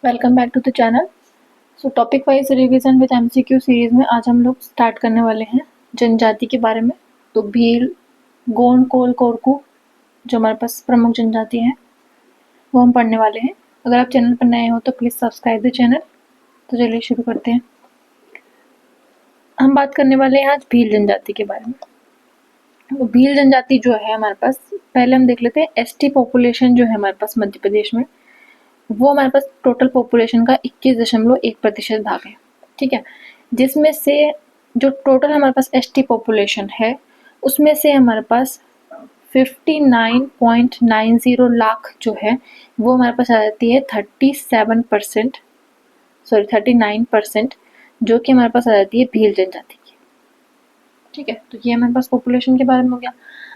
Welcome back to the channel. So topic wise revision with MCQ series में आज हम लोग स्टार्ट करने वाले हैं जनजाति के बारे में। तो भील, गोंड, कोल, कोरकू जो हमारे पास प्रमुख जनजाति हैं वो हम पढ़ने वाले हैं। अगर आप चैनल पर नए हो तो प्लीज़ सब्सक्राइब द चैनल। तो चलिए शुरू करते हैं। हम बात करने वाले हैं आज भील जनजाति के बारे में। तो भील जनजाति जो है हमारे पास, पहले हम देख लेते हैं एसटी पॉपुलेशन जो है हमारे पास मध्य प्रदेश में, वो हमारे पास टोटल पॉपुलेशन का 21.1% भाग है। ठीक है, जिसमें से जो टोटल हमारे पास एसटी पॉपुलेशन है उसमें से हमारे पास 59.90 लाख जो है वो हमारे पास आ जाती है 39%, जो कि हमारे पास आ जाती है भील जनजाति की। ठीक है, तो ये हमारे पास पॉपुलेशन के बारे में हो गया।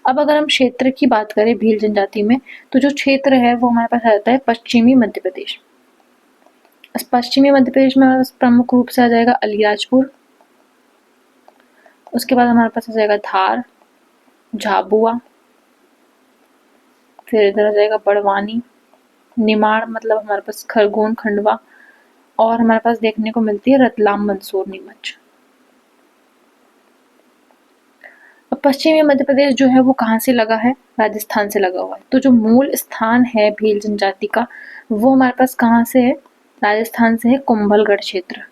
अब अगर हम क्षेत्र की बात करें भील जनजाति में, तो जो क्षेत्र है वो हमारे पास आ जाता है पश्चिमी मध्य प्रदेश। पश्चिमी मध्य प्रदेश में हमारे पास प्रमुख रूप से आ जाएगा अलीराजपुर, उसके बाद हमारे पास आ जाएगा धार, झाबुआ, फिर इधर आ जाएगा बड़वानी, निमाड़ मतलब हमारे पास खरगोन, खंडवा, और हमारे पास देखने को मिलती है रतलाम, मंदसौर, नीमच। अब पश्चिमी मध्य प्रदेश जो है वो कहाँ से लगा है? राजस्थान से लगा हुआ है। तो जो मूल स्थान है भील जनजाति का वो हमारे पास कहाँ से है? राजस्थान से है, कुंभलगढ़ क्षेत्र।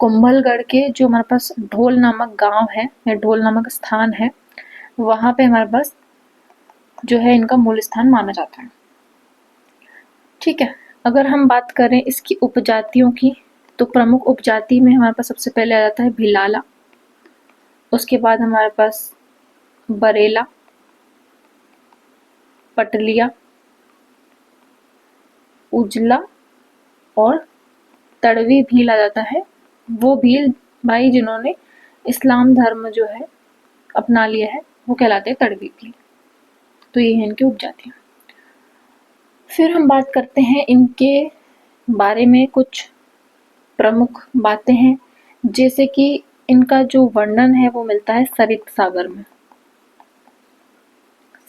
कुंभलगढ़ के जो हमारे पास ढोल नामक गांव है या ढोल नामक स्थान है, वहां पे हमारे पास जो है इनका मूल स्थान माना जाता है। ठीक है, अगर हम बात करें इसकी उपजातियों की, तो प्रमुख उपजाति में हमारे पास सबसे पहले आ जाता है भिलाला, उसके बाद हमारे पास बरेला, पटलिया, उजला और तड़वी भील आ जाता है। वो भील भाई जिन्होंने इस्लाम धर्म जो है अपना लिया है वो कहलाते हैं तड़वी भील। तो ये है इनकी उपजातियां। फिर हम बात करते हैं इनके बारे में, कुछ प्रमुख बातें हैं, जैसे कि इनका जो वर्णन है वो मिलता है सरित सागर में।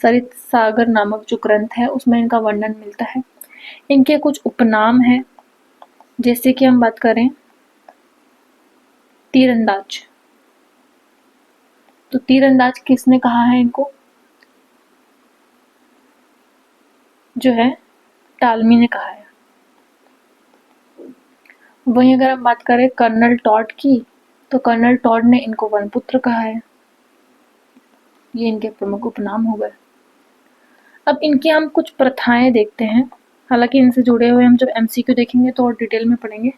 सरित सागर नामक जो ग्रंथ है उसमें इनका वर्णन मिलता है। इनके कुछ उपनाम हैं, जैसे कि हम बात करें तीरंदाज। तो तीरंदाज किसने कहा है इनको? जो है टालमी ने कहा है। वहीं अगर हम बात करें कर्नल टॉड की, तो कर्नल टॉड ने इनको वनपुत्र कहा है। ये इनके प्रमुख उपनाम हो गए। अब इनकी हम कुछ प्रथाएं देखते हैं, हालांकि इनसे जुड़े हुए हम जब एमसीक्यू देखेंगे तो और डिटेल में पढ़ेंगे।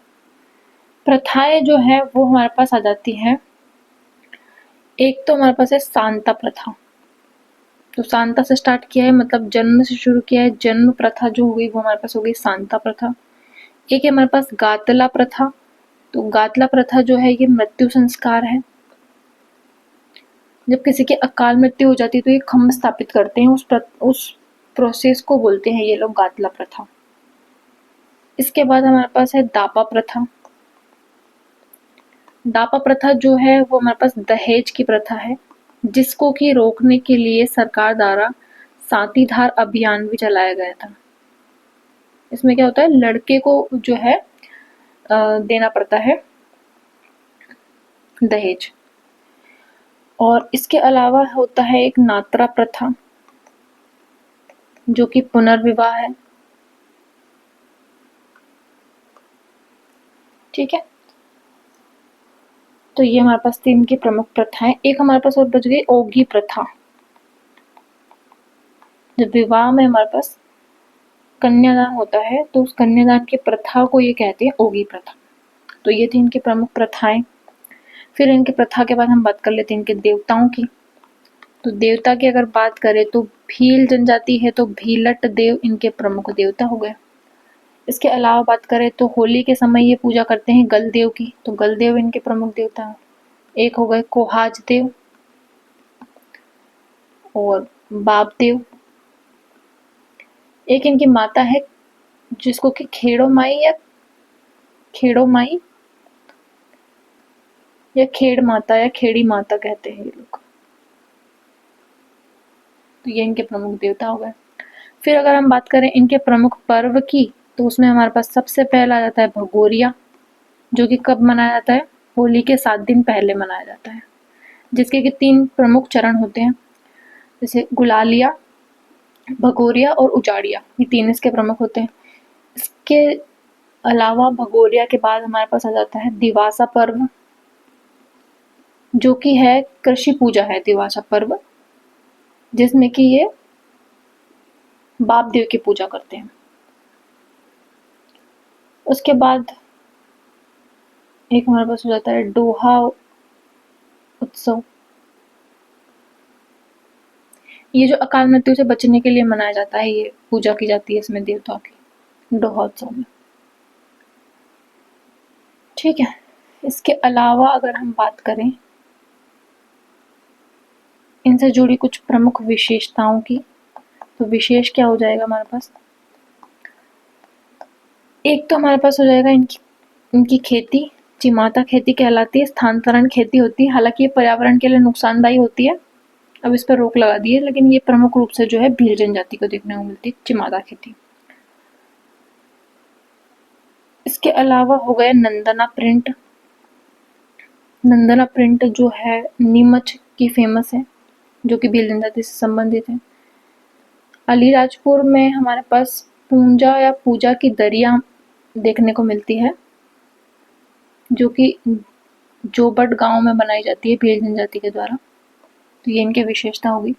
प्रथाएं जो है वो हमारे पास आ जाती है, एक तो हमारे पास है सांता प्रथा। तो सांता से स्टार्ट किया है, मतलब जन्म से शुरू किया है। जन्म प्रथा जो हो गई वो हमारे पास हो गई सांता प्रथा। एक है हमारे पास गातला प्रथा। तो गातला प्रथा जो है ये मृत्यु संस्कार है। जब किसी की अकाल मृत्यु हो जाती है तो ये खम्भ स्थापित करते हैं, उस प्रोसेस को बोलते हैं ये लोग गातला प्रथा। इसके बाद हमारे पास है दापा प्रथा। दापा प्रथा जो है वो हमारे पास दहेज की प्रथा है, जिसको कि रोकने के लिए सरकार द्वारा सातीधार अभियान भी चलाया गया था। इसमें क्या होता है, लड़के को जो है देना पड़ता है दहेज। और इसके अलावा होता है एक नात्रा प्रथा, जो कि पुनर्विवाह है। ठीक है, तो ये हमारे पास 3 की प्रमुख प्रथाएं। एक हमारे पास और बच गई ओगी प्रथा। जब विवाह में हमारे पास कन्यादान होता है तो उस कन्यादान की प्रथा को ये कहते हैं ओगी प्रथा। तो ये थी इनकी प्रमुख प्रथाएं। फिर इनकी प्रथा के बाद हम बात कर लेते हैं इनके देवताओं की। तो देवता की अगर बात करें तो भील जनजाति है तो भीलट देव इनके प्रमुख देवता हो गए। इसके अलावा बात करें तो होली के समय ये पूजा करते हैं गलदेव की, तो गलदेव इनके प्रमुख देवता हैं। एक हो गए कोहाज देव और बाप देव। एक इनकी माता है जिसको कि खेड़ो माई या खेड़ो माई या खेड़ माता या खेड़ी माता कहते हैं ये लोग। तो ये इनके प्रमुख देवता हो गए। फिर अगर हम बात करें इनके प्रमुख पर्व की, तो उसमें हमारे पास सबसे पहला आ जाता है भगोरिया, जो कि कब मनाया जाता है? होली के 7 दिन पहले मनाया जाता है, जिसके कि 3 प्रमुख चरण होते हैं, जैसे गुलालिया, भगोरिया और उजाड़िया, ये 3 इसके प्रमुख होते हैं। इसके अलावा भगोरिया के बाद हमारे पास आ जाता है दिवासा पर्व, जो कि है कृषि पूजा है दिवासा पर्व, जिसमें कि ये बाप देव की पूजा करते हैं। उसके बाद एक हमारे पास हो जाता है डोहा उत्सव। ये जो अकाल मृत्यु से बचने के लिए मनाया जाता है, ये पूजा की जाती है इसमें देवताओं की, डोहा उत्सव में। ठीक है, इसके अलावा अगर हम बात करें इनसे जुड़ी कुछ प्रमुख विशेषताओं की, तो विशेष क्या हो जाएगा हमारे पास? एक तो हमारे पास हो जाएगा इनकी खेती, चिमाता खेती कहलाती है, स्थानांतरण खेती होती है, हालांकि ये पर्यावरण के लिए नुकसानदायी होती है, अब इस पर रोक लगा दी है, लेकिन ये प्रमुख रूप से जो है भील जनजाति को देखने को मिलती है, चिमाता खेती। इसके अलावा हो गया नंदना प्रिंट। नंदना प्रिंट जो है नीमच की फेमस है, जो कि भील जनजाति से संबंधित है। अलीराजपुर में हमारे पास पूंजा या पूजा की दरिया देखने को मिलती है, जो कि जोबट गांव में बनाई जाती है भील जनजाति के द्वारा, तो ये इनकी विशेषता होगी।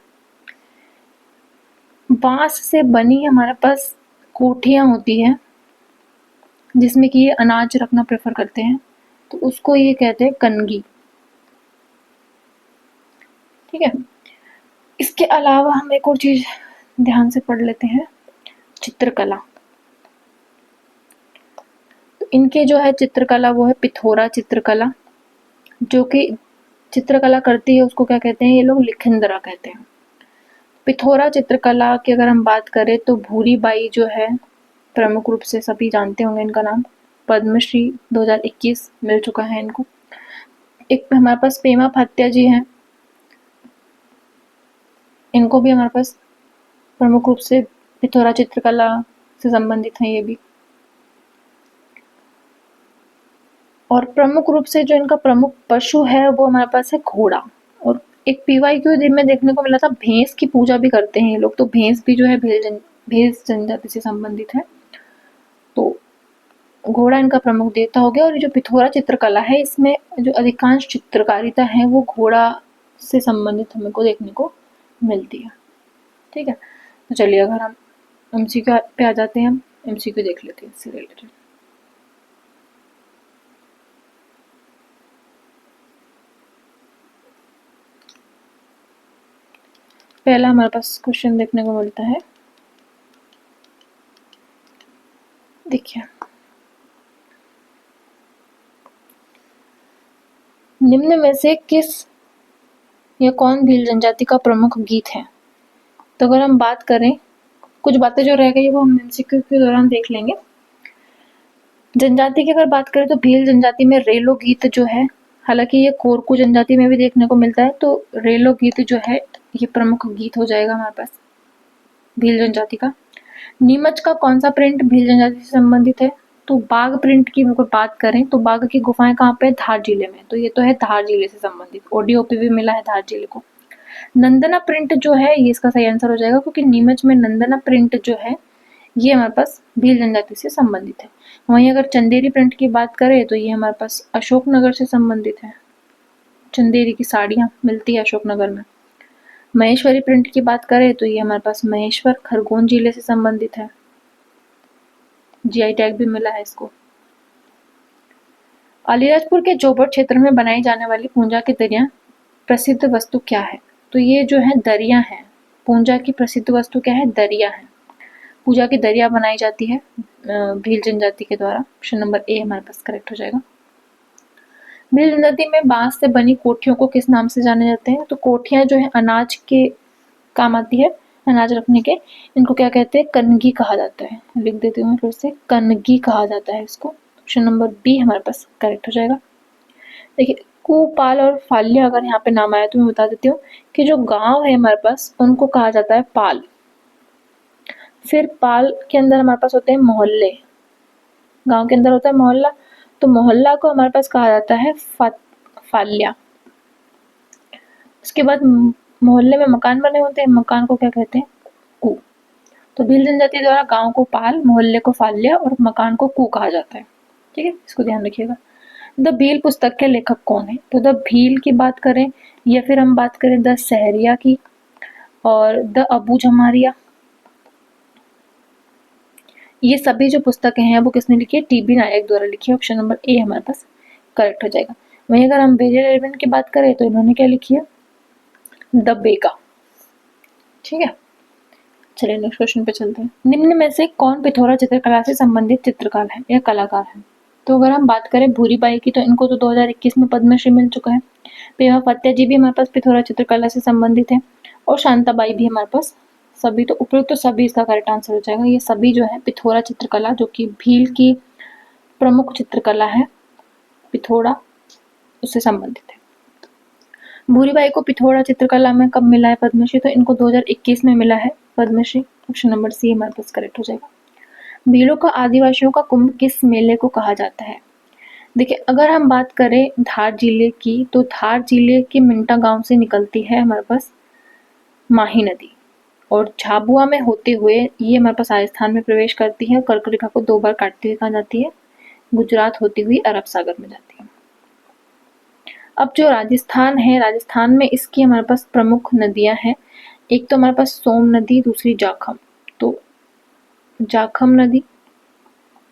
बांस से बनी हमारे पास कोठियां होती है, जिसमें कि ये अनाज रखना प्रेफर करते हैं, तो उसको ये कहते हैं कनगी। ठीक है, इसके अलावा हम एक और चीज ध्यान से पढ़ लेते हैं, चित्रकला। तो इनके जो है चित्रकला वो है पिथोरा चित्रकला, जो कि चित्रकला करती है उसको क्या कहते हैं ये लोग? लिखिंदरा कहते हैं। पिथोरा चित्रकला की अगर हम बात करें तो भूरी बाई जो है, प्रमुख रूप से सभी जानते होंगे इनका नाम, पद्मश्री 2021 मिल चुका है इनको। एक हमारे पास पेमा फात्या जी हैं, इनको भी हमारे पास प्रमुख रूप से पिथोरा चित्रकला से संबंधित हैं ये भी। और प्रमुख रूप से जो इनका प्रमुख पशु है वो हमारे पास है घोड़ा। और एक PYQ में देखने को मिला था भैंस की पूजा भी करते हैं ये लोग, तो भैंस भी जो है भैंस जनजाति से संबंधित है, तो घोड़ा इनका प्रमुख देवता हो गया। और ये जो पिथोरा चित्रकला है इसमें जो अधिकांश चित्रकारिता है वो घोड़ा से संबंधित हमें को देखने को मिलती है। ठीक है, तो चलिए अगर हम MCQ पे आ जाते हैं, हम MCQ देख लेते हैं इससे रिलेटेड। पहला हमारे पास क्वेश्चन देखने को मिलता है, देखिए, निम्न में से किस या कौन भील जनजाति का प्रमुख गीत है? तो अगर हम बात करें, कुछ बातें जो रह गई वो हम MCQ के दौरान देख लेंगे। जनजाति की अगर बात करें तो भील जनजाति में रेलो गीत जो है, हालांकि ये कोरकू जनजाति में भी देखने को मिलता है, तो रेलो गीत जो है ये प्रमुख गीत हो जाएगा हमारे पास भील जनजाति का। नीमच का कौन सा प्रिंट भील जनजाति से संबंधित है? तो बाघ प्रिंट की अगर बात करें तो बाघ की गुफाएं कहाँ पे? धार जिले में, तो ये तो है धार जिले से संबंधित, ODOP भी मिला है धार जिले को। नंदना प्रिंट जो है ये इसका सही आंसर हो जाएगा, क्योंकि नीमच में नंदना प्रिंट जो है ये हमारे पास भील जनजाति से संबंधित है। वहीं अगर चंदेरी प्रिंट की बात करें तो ये हमारे पास अशोकनगर से संबंधित है, चंदेरी की साड़ियाँ मिलती है अशोकनगर में। महेश्वरी प्रिंट की बात करें तो ये हमारे पास महेश्वर खरगोन जिले से संबंधित है, GI टैग भी मिला है इसको। अलीराजपुर के जोबट क्षेत्र में बनाई जाने वाली पूंजा की दरिया प्रसिद्ध वस्तु क्या है? तो ये जो है दरिया है, पूंजा की प्रसिद्ध वस्तु क्या है? दरिया है। पूजा की दरिया बनाई जाती है भील जनजाति के द्वारा। ऑप्शन नंबर A हमारे पास करेक्ट हो जाएगा। भील जनजाति में बांस से बनी कोठियों को किस नाम से जाने जाते हैं? तो कोठियां जो है अनाज के काम आती है, अनाज रखने के, इनको क्या कहते हैं? कनगी कहा जाता है। लिख देती हूँ फिर से, कनगी कहा जाता है इसको। ऑप्शन नंबर B हमारे पास करेक्ट हो जाएगा। देखिए, कुपाल और फाल्या अगर यहाँ पे नाम आया तो मैं बता देती हूँ कि जो गांव है हमारे पास उनको कहा जाता है पाल। फिर पाल के अंदर हमारे पास होते हैं मोहल्ले, गांव के अंदर होता है मोहल्ला, तो मोहल्ला को हमारे पास कहा जाता है फाल्या। उसके बाद मोहल्ले में मकान बने होते हैं, मकान को क्या कहते हैं? कू। तो भील जनजाति द्वारा गांव को पाल, मोहल्ले को फाल्या और मकान को कू कहा जाता है। ठीक है, इसको ध्यान रखिएगा। द भील पुस्तक के लेखक कौन है? तो द भील की बात करें या फिर हम बात करें द सहरिया की और द अबू जमारिया, ये सभी जो पुस्तकें हैं वो किसने लिखी है? टीबी नायक द्वारा लिखी है। ऑप्शन नंबर ए हमारे पास करेक्ट हो जाएगा। वहीं अगर हम वेजिटेरियन की बात करें तो इन्होंने क्या लिखी है? द बेगा। ठीक है, चलिए नेक्स्ट क्वेश्चन पे चलते हैं। निम्न में से कौन पिथौरा चित्रकला से संबंधित चित्रकार है या कलाकार है? तो अगर हम बात करें भूरीबाई की तो इनको तो 2021 में पद्मश्री मिल चुका है। पेमा फत्या जी भी हमारे पास पिथौरा चित्रकला से संबंधित है और शांताबाई भी हमारे पास। सभी तो उपयुक्त, तो सभी इसका करेक्ट आंसर हो जाएगा। ये सभी जो है पिथौरा चित्रकला, जो कि भील की प्रमुख चित्रकला है, पिथौरा, उससे संबंधित है। भूरीबाई को पिथौरा चित्रकला में कब मिला है पद्मश्री? तो इनको 2021 में मिला है पद्मश्री। ऑप्शन नंबर सी हमारे पास करेक्ट हो जाएगा। भीलों का आदिवासियों का कुंभ किस मेले को कहा जाता है? देखिए, अगर हम बात करें धार जिले की, तो धार जिले के मिंटा गांव से निकलती है हमारे पास माही नदी और झाबुआ में होते हुए ये हमारे पास राजस्थान में प्रवेश करती है। कर्क रेखा को 2 बार काटती हुई कहाँ जाती है? गुजरात होती हुई अरब सागर में जाती है। अब जो राजस्थान है, राजस्थान में इसकी हमारे पास प्रमुख नदियां हैं। एक तो हमारे पास सोम नदी, दूसरी जाखम। तो जाखम नदी,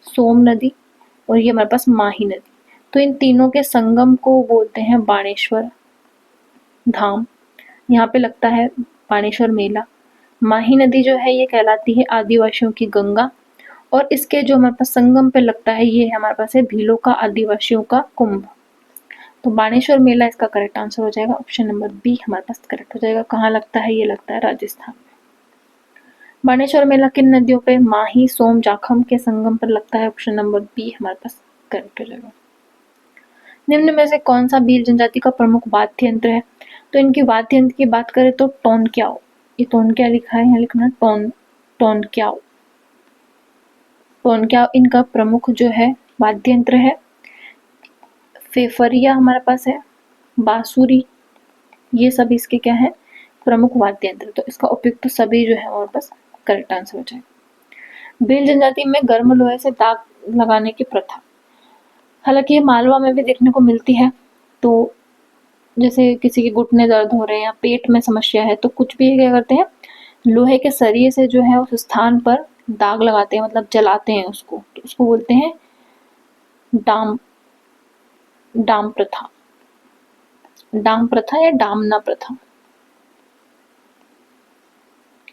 सोम नदी और ये हमारे पास माही नदी। तो इन तीनों के संगम को बोलते हैं बाणेश्वर धाम। यहाँ पे लगता है बाणेश्वर मेला। माही नदी जो है ये कहलाती है आदिवासियों की गंगा और इसके जो हमारे पास संगम पे लगता है ये हमारे पास है भीलों का आदिवासियों का कुंभ। तो बाणेश्वर मेला इसका करेक्ट आंसर हो जाएगा। ऑप्शन नंबर बी हमारे पास करेक्ट हो जाएगा। कहाँ लगता है? ये लगता है राजस्थान में। बाणेश्वर मेला किन नदियों पे? माही, सोम, जाखम के संगम पर लगता है। ऑप्शन नंबर बी हमारे पास करेक्ट हो जाएगा। निम्न में से कौन सा भील जनजाति का प्रमुख वाद्य यंत्र है? तो इनकी वाद्य यंत्र की बात करें तो टोनक्याओ। ये टोनक्या लिखा है, यहाँ लिखना टोनक्याओ। टोनक्याओ इनका प्रमुख जो है वाद्य यंत्र है। फेफरिया हमारे पास है, बांसुरी, ये सभी इसके क्या है? प्रमुख वाद्य यंत्र। तो इसका उपयुक्त तो सभी जो है हमारे पास करेक्ट आंसर हो जाएगा। भील जनजाति में गर्म लोहे से दाग लगाने की प्रथा, हालांकि ये मालवा में भी देखने को मिलती है। तो जैसे किसी के घुटने दर्द हो रहे हैं या पेट में समस्या है तो कुछ भी क्या करते हैं, लोहे के सरिये से जो है उस स्थान पर दाग लगाते हैं, मतलब जलाते हैं उसको। तो उसको बोलते हैं डाम डाम प्रथा। डाम प्रथा या डामना प्रथा।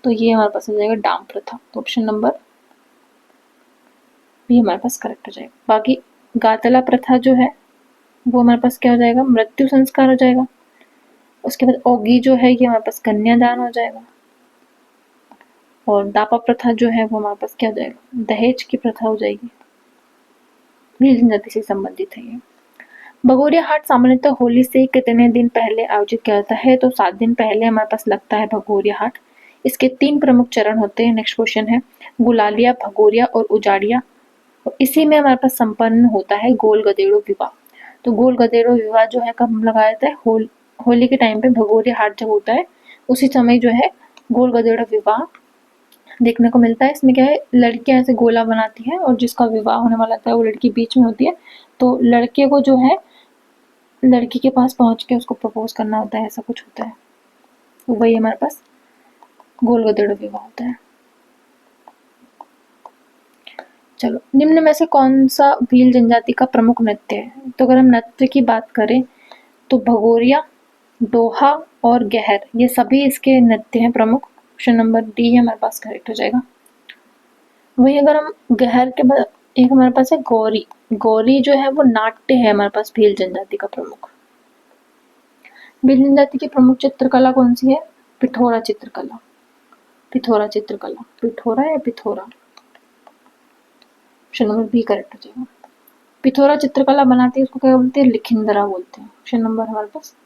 तो ये हमारे पास हो जाएगा डाम प्रथा। तो ऑप्शन नंबर बी हमारे पास करेक्ट हो जाएगा। बाकी गातला प्रथा जो है वो हमारे पास क्या हो जाएगा? मृत्यु संस्कार हो जाएगा। उसके बाद ओगी जो है ये हमारे पास कन्यादान हो जाएगा और दापा प्रथा जो है वो हमारे पास क्या हो जाएगा? दहेज की प्रथा हो जाएगी। भील जनजाति से संबंधित है ये। भगोरिया हाट सामान्यतः होली से कितने दिन पहले आयोजित किया जाता है? तो 7 दिन पहले हमारे पास लगता है भगोरिया हाट। इसके 3 प्रमुख चरण होते हैं। नेक्स्ट क्वेश्चन है गुलालिया, भगोरिया और उजाड़िया। और इसी में हमारे पास संपन्न होता है गोल गधेड़ो विवाह। तो गोल गधेड़ो विवाह जो है कब लगाया जाता है? होली के टाइम पे भगोरिया हाट जब होता है उसी समय जो है गोल गधेड़ो विवाह देखने को मिलता है। इसमें क्या है, लड़कियां ऐसे गोला बनाती है और जिसका विवाह होने वाला था वो लड़की बीच में होती है। तो लड़के को जो है लड़की के पास पहुंच के उसको प्रपोज करना होता है, ऐसा कुछ होता है। तो वही हमारे पास गोल गधेड़ो विवाह होता है। चलो, निम्न में से कौन सा भील जनजाति का प्रमुख नृत्य है? तो अगर हम नृत्य की बात करें तो भगोरिया, दोहा और गहर, ये सभी इसके नृत्य हैं प्रमुख। ऑप्शन नंबर डी हमारे पास करेक्ट हो जाएगा। वही अगर हम गहर के बाद एक हमारे पास है गौरी। गौरी जो है वो नाट्य है हमारे पास भील जनजाति का प्रमुख। भील जनजाति की प्रमुख चित्रकला कौन सी है? पिथौरा चित्रकला। पिथौरा चित्रकला, पिथौरा या Pithora? Option number B correct हो जाएगा। पिथौरा चित्रकला बनाते हैं उसको क्या बोलते हैं? लिखिंदरा बोलते हैं। ऑप्शन नंबर हमारे पास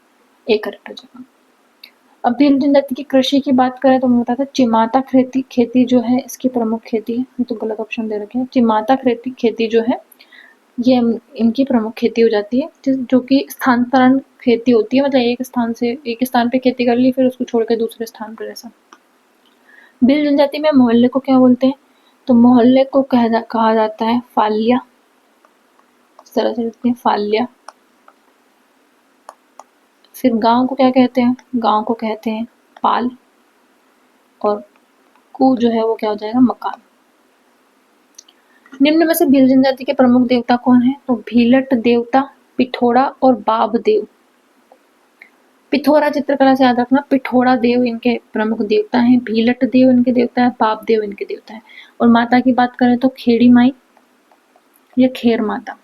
ए करेक्ट हो जाएगा। अब भील जनजाति की कृषि की बात करें तो मैं बताता चिमाता खेती जो है इसकी प्रमुख खेती है। ये तो गलत ऑप्शन दे रखे हैं। चिमाता खेती जो है ये इनकी प्रमुख खेती हो जाती है, जो कि स्थानांतरण खेती होती है, मतलब एक स्थान पे खेती कर ली फिर उसको छोड़ के दूसरे स्थान पर ऐसा। भील जनजाति में मोहल्ले को क्या बोलते हैं? तो मोहल्ले को कहा जाता है फाल्या। इस तरह से लिखते हैं फाल्या। फिर गांव को क्या कहते हैं? गांव को कहते हैं पाल। और कु जो है वो क्या हो जाएगा? मकान। निम्न में से भील जनजाति के प्रमुख देवता कौन है? तो भीलट देवता, पिठोड़ा और बाब देव। पिथोरा चित्रकला से याद रखना, पिठोड़ा देव इनके प्रमुख देवता हैं, भीलट देव इनके देवता है, बाप देव इनके देवता है। और माता की बात करें तो खेड़ी माई या खेर माता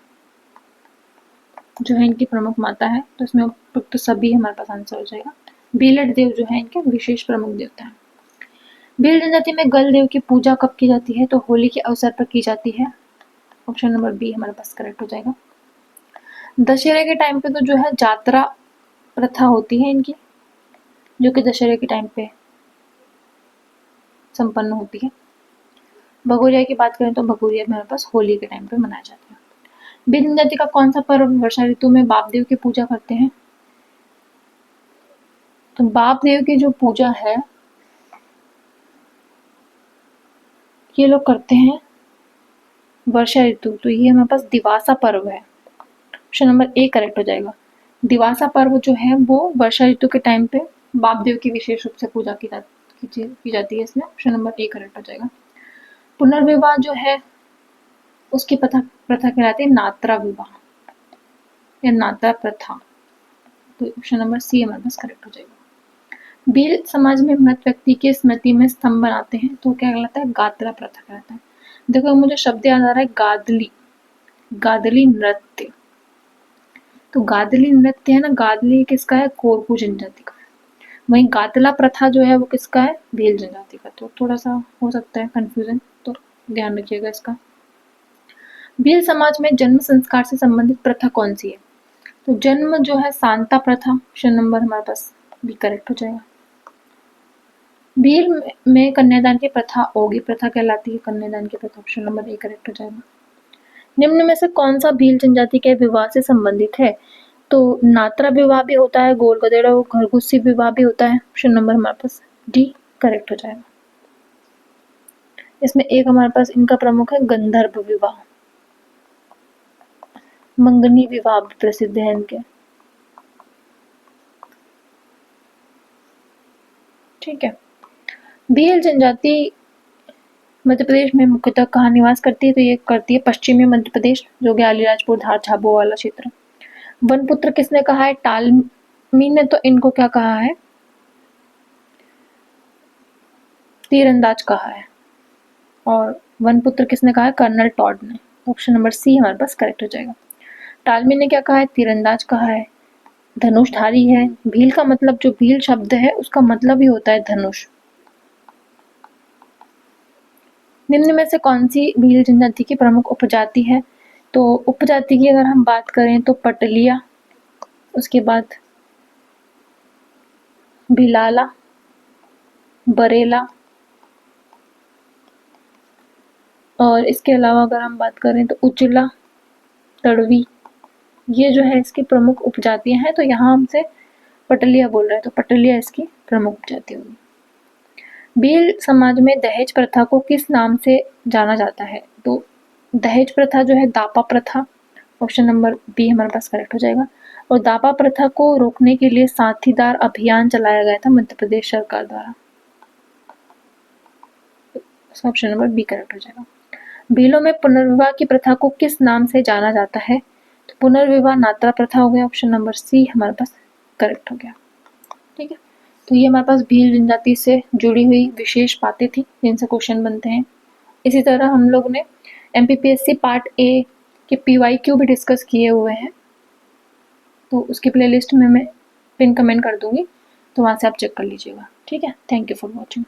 जो है इनकी प्रमुख माता है। तो इसमें उपयुक्त सभी हमारे पास आंसर हो जाएगा। भीलट देव जो है इनके विशेष प्रमुख देवता है। भील जनजाति में गल देव की पूजा कब की जाती है? तो होली के अवसर पर की जाती है। ऑप्शन नंबर बी हमारे पास करेक्ट हो जाएगा। दशहरे के टाइम पे तो जो है जात्रा प्रथा होती है इनकी, जो कि दशहरे के टाइम पे संपन्न होती है। भगोरिया की बात करें तो भगोरिया हमारे पास होली के टाइम पे मनाया जाता है। भील जनजाति का कौन सा पर्व वर्षा ऋतु में बाप देव की पूजा करते हैं? तो बाप देव की जो पूजा है ये लोग करते हैं वर्षा ऋतु, तो ये हमारे पास दिवासा पर्व है। ऑप्शन नंबर ए करेक्ट हो जाएगा। दिवासा पर्व जो है वो वर्षा ऋतु के टाइम पे बाप देव की विशेष रूप से पूजा की जाती है इसमें। ऑप्शन नंबर ए करेक्ट हो जाएगा। पुनर्विवाह जो है उसकी प्रथा कहलाती है नात्रा विवाह या नात्रा प्रथा। तो ऑप्शन नंबर सी हमारे पास करेक्ट हो जाएगा। भील समाज में मृत व्यक्ति की स्मृति में स्तंभ बनाते हैं तो क्या कहलाता है? गात्रा प्रथा कहलाता है। देखो मुझे शब्द याद आ रहा है गादली, गादली नृत्य। तो गादली नृत्य है ना, गादली किसका है? कोरकू जनजाति का। वहीं गातला प्रथा जो है वो किसका है? भील जनजाति का। तो थोड़ा सा हो सकता है कंफ्यूजन, तो ध्यान रखिएगा इसका। भील समाज में जन्म संस्कार से संबंधित प्रथा कौन सी है? तो जन्म जो है सांता प्रथा। ऑप्शन नंबर हमारे पास बी करेक्ट हो जाएगा। भील में कन्यादान की प्रथा ओगी प्रथा कहलाती है, कन्यादान की प्रथा। ऑप्शन नंबर ए करेक्ट हो जाएगा। निम्न में से कौन सा भील जनजाति के विवाह से संबंधित है? तो नात्रा विवाह भी होता है, गोल गधेड़ा घरगुस्सी विवाह भी होता है। ऑप्शन नंबर हमारे पास डी करेक्ट हो जाएगा। इसमें एक हमारे पास इनका प्रमुख है गंधर्व विवाह, मंगनी विवाह भी प्रसिद्ध है इनके। ठीक है। भील जनजाति मध्य प्रदेश में मुख्यतः कहाँ निवास करती है? तो ये करती है पश्चिमी मध्य प्रदेश, जो कि अलीराजपुर धार झाबुआ वाला क्षेत्र। वनपुत्र किसने कहा है? टालमी ने तो इनको क्या कहा है? तीरंदाज कहा है। और वनपुत्र किसने कहा है? कर्नल टॉड ने। ऑप्शन नंबर सी हमारे पास करेक्ट हो जाएगा। टालमी ने क्या कहा है? तीरंदाज कहा है। धनुषधारी है। भील का मतलब, जो भील शब्द है उसका मतलब ही होता है धनुष। निम्न में से कौन सी भील जनजाति की प्रमुख उपजाति है? तो उपजाति की अगर हम बात करें तो पटलिया, उसके बाद भिलाला, बरेला, और इसके अलावा अगर हम बात करें तो उचला, तड़वी, ये जो है इसकी प्रमुख उपजातियां हैं। तो यहाँ हमसे पटलिया बोल रहे हैं, तो पटलिया इसकी प्रमुख उपजाति होगी। भील समाज में दहेज प्रथा को किस नाम से जाना जाता है? तो दहेज प्रथा जो है दापा प्रथा। ऑप्शन नंबर बी हमारे पास करेक्ट हो जाएगा। और दापा प्रथा को रोकने के लिए साथीदार अभियान चलाया गया था मध्य प्रदेश सरकार द्वारा। ऑप्शन नंबर बी करेक्ट हो जाएगा। भीलों में पुनर्विवाह की प्रथा को किस नाम से जाना जाता है? तो पुनर्विवाह नात्रा प्रथा हो गया। ऑप्शन नंबर सी हमारे पास करेक्ट हो गया। ठीक है, तो ये हमारे पास भील जनजाति से जुड़ी हुई विशेष बातें थी जिनसे क्वेश्चन बनते हैं। इसी तरह हम लोग ने MPPSC पार्ट ए के PYQ भी डिस्कस किए हुए हैं, तो उसकी प्लेलिस्ट में मैं पिन कमेंट कर दूंगी, तो वहाँ से आप चेक कर लीजिएगा। ठीक है, थैंक यू फॉर वॉचिंग।